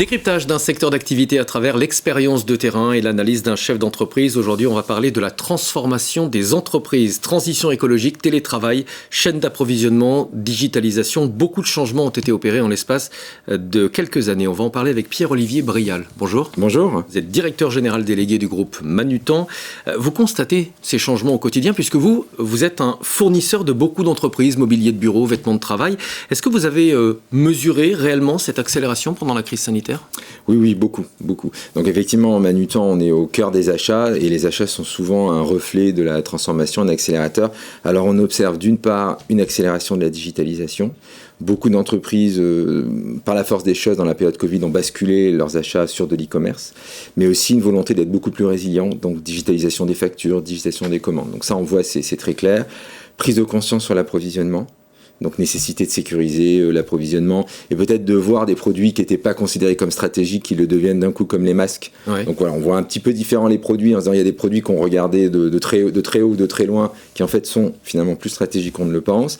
Décryptage d'un secteur d'activité à travers l'expérience de terrain et l'analyse d'un chef d'entreprise. Aujourd'hui, on va parler de la transformation des entreprises. Transition écologique, télétravail, chaîne d'approvisionnement, digitalisation. Beaucoup de changements ont été opérés en l'espace de quelques années. On va en parler avec Pierre-Olivier Brial. Bonjour. Bonjour. Vous êtes directeur général délégué du groupe Manutan. Vous constatez ces changements au quotidien puisque vous êtes un fournisseur de beaucoup d'entreprises, mobilier de bureau, vêtements de travail. Est-ce que vous avez mesuré réellement cette accélération pendant la crise sanitaire ? Oui, beaucoup. Donc effectivement, en Manutan, on est au cœur des achats et les achats sont souvent un reflet de la transformation, un accélérateur. Alors on observe d'une part une accélération de la digitalisation. Beaucoup d'entreprises, par la force des choses, dans la période Covid, ont basculé leurs achats sur de l'e-commerce, mais aussi une volonté d'être beaucoup plus résilient, donc digitalisation des factures, digitalisation des commandes. Donc ça, on voit, c'est très clair. Prise de conscience sur l'approvisionnement. Donc nécessité de sécuriser l'approvisionnement et peut-être de voir des produits qui n'étaient pas considérés comme stratégiques qui le deviennent d'un coup, comme les masques. Ouais. Donc voilà, on voit un petit peu différent les produits en se disant il y a des produits qu'on regardait de très haut ou de très loin qui en fait sont finalement plus stratégiques qu'on ne le pense.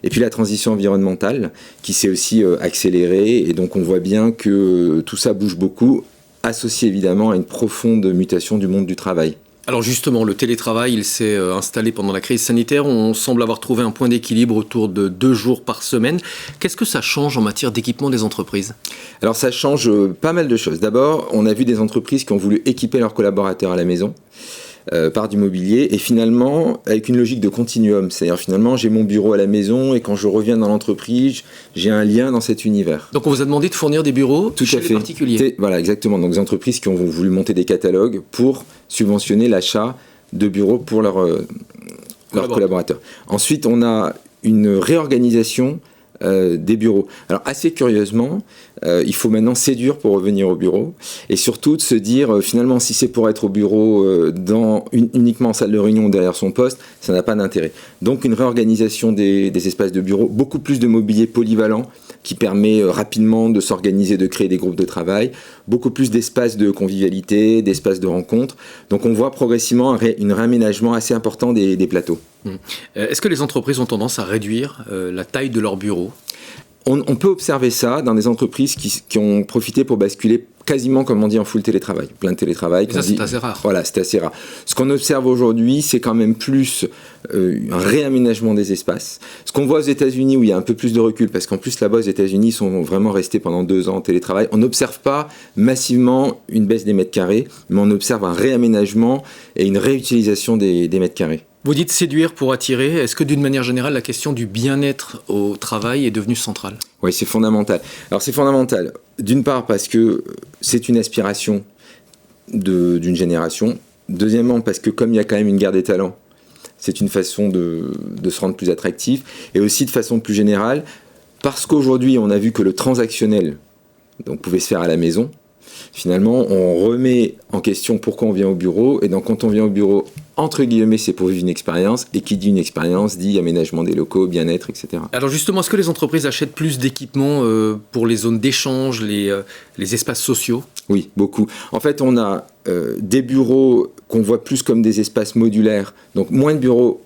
Et puis la transition environnementale qui s'est aussi accélérée et donc on voit bien que tout ça bouge beaucoup, associé évidemment à une profonde mutation du monde du travail. Alors justement, le télétravail, il s'est installé pendant la crise sanitaire. On semble avoir trouvé un point d'équilibre autour de 2 jours par semaine. Qu'est-ce que ça change en matière d'équipement des entreprises ? Alors ça change pas mal de choses. D'abord, on a vu des entreprises qui ont voulu équiper leurs collaborateurs à la maison par du mobilier et finalement avec une logique de continuum. C'est-à-dire finalement j'ai mon bureau à la maison et quand je reviens dans l'entreprise, j'ai un lien dans cet univers. Donc on vous a demandé de fournir des bureaux chez les particuliers. Voilà, exactement. Donc des entreprises qui ont voulu monter des catalogues pour subventionner l'achat de bureaux pour leurs collaborateurs. Ensuite, on a une réorganisation des bureaux. Alors assez curieusement, il faut maintenant séduire pour revenir au bureau et surtout de se dire finalement si c'est pour être au bureau uniquement en salle de réunion derrière son poste, ça n'a pas d'intérêt. Donc une réorganisation des espaces de bureau, beaucoup plus de mobilier polyvalent qui permet rapidement de s'organiser, de créer des groupes de travail, beaucoup plus d'espaces de convivialité, d'espaces de rencontre. Donc on voit progressivement un réaménagement assez important des plateaux. Est-ce que les entreprises ont tendance à réduire la taille de leurs bureaux ? On peut observer ça dans des entreprises qui ont profité pour basculer quasiment, comme on dit, en full télétravail, plein de télétravail. Mais ça, c'est assez rare. Voilà, c'est assez rare. Ce qu'on observe aujourd'hui, c'est quand même plus un réaménagement des espaces. Ce qu'on voit aux États-Unis, où il y a un peu plus de recul, parce qu'en plus, là-bas, aux États-Unis, ils sont vraiment restés pendant 2 ans en télétravail. On n'observe pas massivement une baisse des mètres carrés, mais on observe un réaménagement et une réutilisation des mètres carrés. Vous dites séduire pour attirer. Est-ce que d'une manière générale, la question du bien-être au travail est devenue centrale ? Oui, c'est fondamental. Alors c'est fondamental, d'une part parce que c'est une aspiration d'une génération. Deuxièmement, parce que comme il y a quand même une guerre des talents, c'est une façon de se rendre plus attractif. Et aussi de façon plus générale, parce qu'aujourd'hui, on a vu que le transactionnel pouvait se faire à la maison. Finalement, on remet en question pourquoi on vient au bureau. Et donc, quand on vient au bureau, entre guillemets, c'est pour vivre une expérience. Et qui dit une expérience dit aménagement des locaux, bien-être, etc. Alors justement, est-ce que les entreprises achètent plus d'équipements pour les zones d'échange, les espaces sociaux ? Oui, beaucoup. En fait, on a des bureaux qu'on voit plus comme des espaces modulaires. Donc, moins de bureaux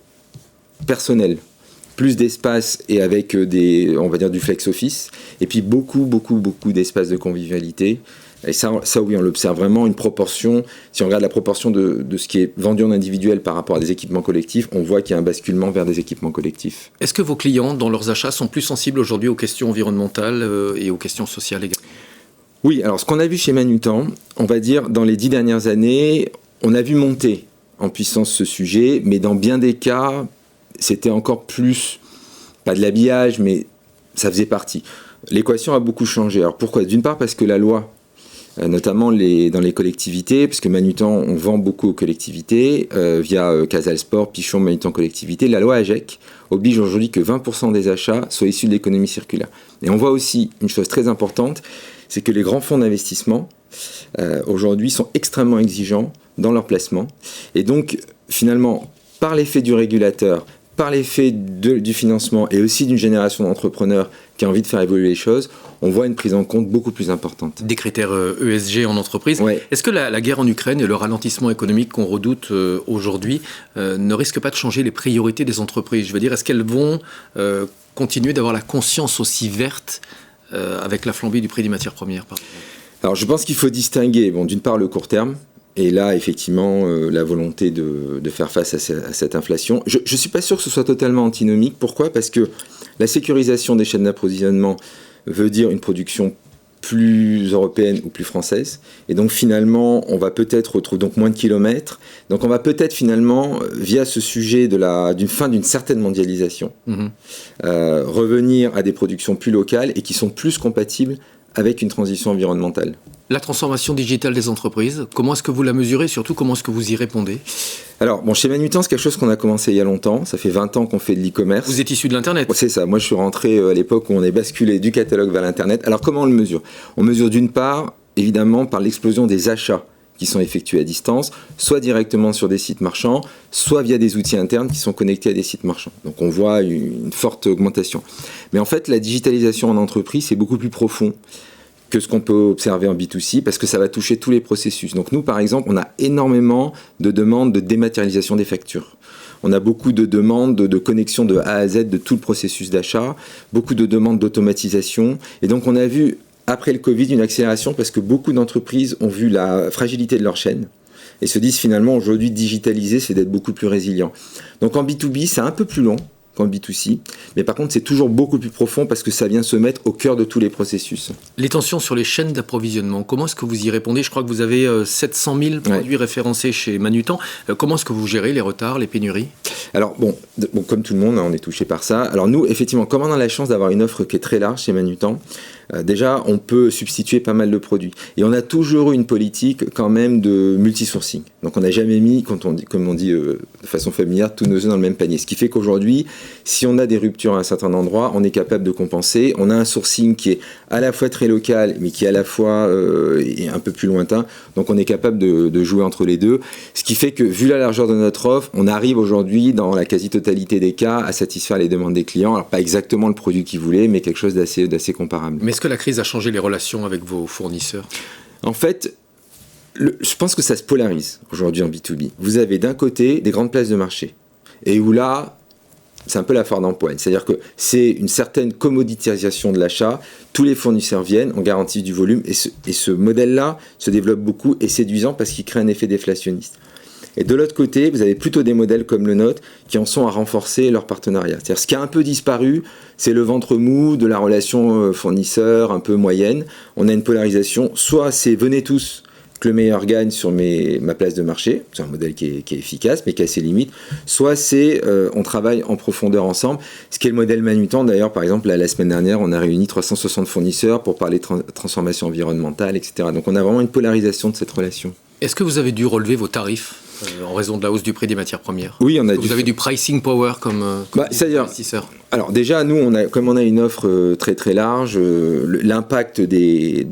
personnels. Plus d'espace et avec on va dire du flex office. Et puis beaucoup d'espaces de convivialité. Et ça oui, on l'observe vraiment, une proportion. Si on regarde la proportion de ce qui est vendu en individuel par rapport à des équipements collectifs, on voit qu'il y a un basculement vers des équipements collectifs. Est-ce que vos clients, dans leurs achats, sont plus sensibles aujourd'hui aux questions environnementales et aux questions sociales également ? Oui, alors ce qu'on a vu chez Manutan, on va dire dans les 10 dernières années, on a vu monter en puissance ce sujet, mais dans bien des cas, c'était encore plus, pas de l'habillage, mais ça faisait partie. L'équation a beaucoup changé. Alors pourquoi ? D'une part parce que la loi, notamment dans les collectivités, parce que Manutan, on vend beaucoup aux collectivités, via Casal Sport, Pichon, Manutan Collectivité. La loi AGEC oblige aujourd'hui que 20% des achats soient issus de l'économie circulaire. Et on voit aussi une chose très importante, c'est que les grands fonds d'investissement, aujourd'hui, sont extrêmement exigeants dans leur placement. Et donc, finalement, par l'effet du régulateur, par l'effet du financement et aussi d'une génération d'entrepreneurs qui a envie de faire évoluer les choses, on voit une prise en compte beaucoup plus importante. Des critères ESG en entreprise. Ouais. Est-ce que la guerre en Ukraine et le ralentissement économique qu'on redoute aujourd'hui ne risquent pas de changer les priorités des entreprises ? Je veux dire, est-ce qu'elles vont continuer d'avoir la conscience aussi verte avec la flambée du prix des matières premières, par exemple ? Alors je pense qu'il faut distinguer, d'une part le court terme, et là effectivement la volonté de faire face à cette inflation. Je ne suis pas sûr que ce soit totalement antinomique. Pourquoi ? Parce que la sécurisation des chaînes d'approvisionnement veut dire une production plus européenne ou plus française, et donc finalement on va peut-être retrouver donc moins de kilomètres, donc on va peut-être finalement via ce sujet d'une fin d'une certaine mondialisation revenir à des productions plus locales et qui sont plus compatibles avec une transition environnementale. La transformation digitale des entreprises, comment est-ce que vous la mesurez, surtout comment est-ce que vous y répondez ? Alors, chez Manutan, c'est quelque chose qu'on a commencé il y a longtemps. Ça fait 20 ans qu'on fait de l'e-commerce. Vous êtes issu de l'Internet ? C'est ça. Moi, je suis rentré à l'époque où on est basculé du catalogue vers l'Internet. Alors, comment on le mesure ? On mesure d'une part, évidemment, par l'explosion des achats qui sont effectués à distance, soit directement sur des sites marchands, soit via des outils internes qui sont connectés à des sites marchands. Donc, on voit une forte augmentation. Mais en fait, la digitalisation en entreprise, c'est beaucoup plus profond que ce qu'on peut observer en B2C, parce que ça va toucher tous les processus. Donc nous, par exemple, on a énormément de demandes de dématérialisation des factures. On a beaucoup de demandes de connexion de A à Z de tout le processus d'achat, beaucoup de demandes d'automatisation. Et donc on a vu, après le Covid, une accélération, parce que beaucoup d'entreprises ont vu la fragilité de leur chaîne et se disent finalement, aujourd'hui, digitaliser, c'est d'être beaucoup plus résilient. Donc en B2B, c'est un peu plus long qu'en B2C, mais par contre c'est toujours beaucoup plus profond parce que ça vient se mettre au cœur de tous les processus. Les tensions sur les chaînes d'approvisionnement, comment est-ce que vous y répondez ? Je crois que vous avez 700 000 produits référencés chez Manutan. Comment est-ce que vous gérez les retards, les pénuries ? Alors comme tout le monde, on est touché par ça. Alors nous, effectivement, comme on a la chance d'avoir une offre qui est très large chez Manutan, déjà on peut substituer pas mal de produits. Et on a toujours eu une politique quand même de multisourcing. Donc on n'a jamais mis, comme on dit de façon familière, tous nos œufs dans le même panier. Ce qui fait qu'aujourd'hui, si on a des ruptures à un certain endroit, on est capable de compenser. On a un sourcing qui est à la fois très local, mais qui est à la fois est un peu plus lointain. Donc on est capable de jouer entre les deux. Ce qui fait que, vu la largeur de notre offre, on arrive aujourd'hui, dans la quasi-totalité des cas, à satisfaire les demandes des clients. Alors pas exactement le produit qu'ils voulaient, mais quelque chose d'assez comparable. Mais est-ce que la crise a changé les relations avec vos fournisseurs ? En fait, je pense que ça se polarise aujourd'hui en B2B. Vous avez d'un côté des grandes places de marché, et où là, c'est un peu la foire d'empoigne. C'est-à-dire que c'est une certaine commoditisation de l'achat. Tous les fournisseurs viennent, on garantit du volume, et ce modèle-là se développe beaucoup et séduisant parce qu'il crée un effet déflationniste. Et de l'autre côté, vous avez plutôt des modèles comme le nôtre qui en sont à renforcer leur partenariat. C'est-à-dire ce qui a un peu disparu, c'est le ventre mou de la relation fournisseur un peu moyenne. On a une polarisation, soit c'est venez tous, que le meilleur gagne sur ma place de marché, c'est un modèle qui est efficace mais qui a ses limites, soit c'est on travaille en profondeur ensemble, ce qui est le modèle Manutan. D'ailleurs, par exemple, la semaine dernière, on a réuni 360 fournisseurs pour parler de transformation environnementale, etc. Donc on a vraiment une polarisation de cette relation. Est-ce que vous avez dû relever vos tarifs en raison de la hausse du prix des matières premières ? Oui, vous avez du pricing power comme investisseur. Alors déjà, nous, comme on a une offre très très large, l'impact des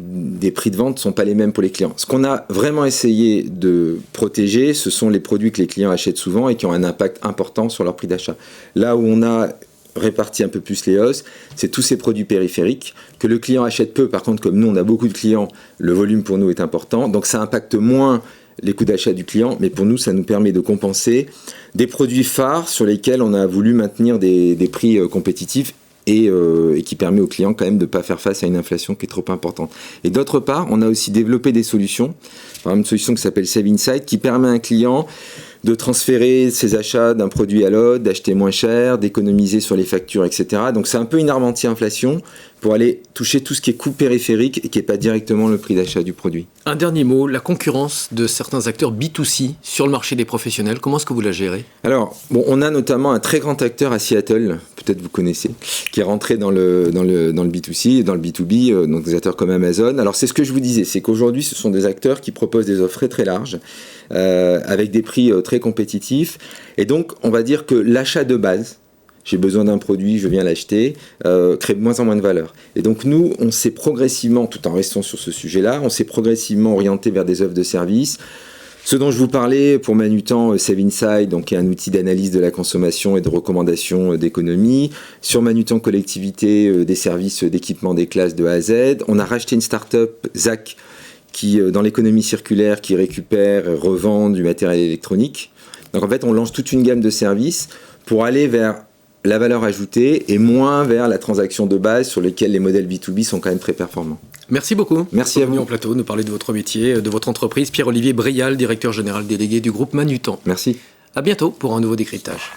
prix de vente ne sont pas les mêmes pour les clients. Ce qu'on a vraiment essayé de protéger, ce sont les produits que les clients achètent souvent et qui ont un impact important sur leur prix d'achat. Là où on a réparti un peu plus les hausses, c'est tous ces produits périphériques que le client achète peu. Par contre, comme nous, on a beaucoup de clients, le volume pour nous est important. Donc ça impacte moins les coûts d'achat du client, mais pour nous, ça nous permet de compenser des produits phares sur lesquels on a voulu maintenir des prix compétitifs et qui permet aux clients quand même de ne pas faire face à une inflation qui est trop importante. Et d'autre part, on a aussi développé des solutions, par exemple une solution qui s'appelle Save Inside, qui permet à un client de transférer ses achats d'un produit à l'autre, d'acheter moins cher, d'économiser sur les factures, etc. Donc c'est un peu une arme anti-inflation pour aller toucher tout ce qui est coût périphérique et qui n'est pas directement le prix d'achat du produit. Un dernier mot, la concurrence de certains acteurs B2C sur le marché des professionnels, comment est-ce que vous la gérez ? Alors, on a notamment un très grand acteur à Seattle, peut-être vous connaissez, qui est rentré dans le B2C et dans le B2B, donc des acteurs comme Amazon. Alors c'est ce que je vous disais, c'est qu'aujourd'hui ce sont des acteurs qui proposent des offres très très larges, avec des prix très compétitifs. Et donc, on va dire que l'achat de base, j'ai besoin d'un produit, je viens l'acheter, crée de moins en moins de valeur. Et donc nous, on s'est progressivement, tout en restant sur ce sujet-là, on s'est progressivement orienté vers des offres de services. Ce dont je vous parlais pour Manutan, Save Inside, donc qui est un outil d'analyse de la consommation et de recommandation d'économie. Sur Manutan Collectivité, des services d'équipement des classes de A à Z. On a racheté une start-up, ZAC, qui, dans l'économie circulaire, qui récupère, revend du matériel électronique. Donc en fait, on lance toute une gamme de services pour aller vers la valeur ajoutée et moins vers la transaction de base sur lesquelles les modèles B2B sont quand même très performants. Merci beaucoup. Merci à vous. En plateau, nous parler de votre métier, de votre entreprise. Pierre-Olivier Brial, directeur général délégué du groupe Manutan. Merci. À bientôt pour un nouveau décryptage.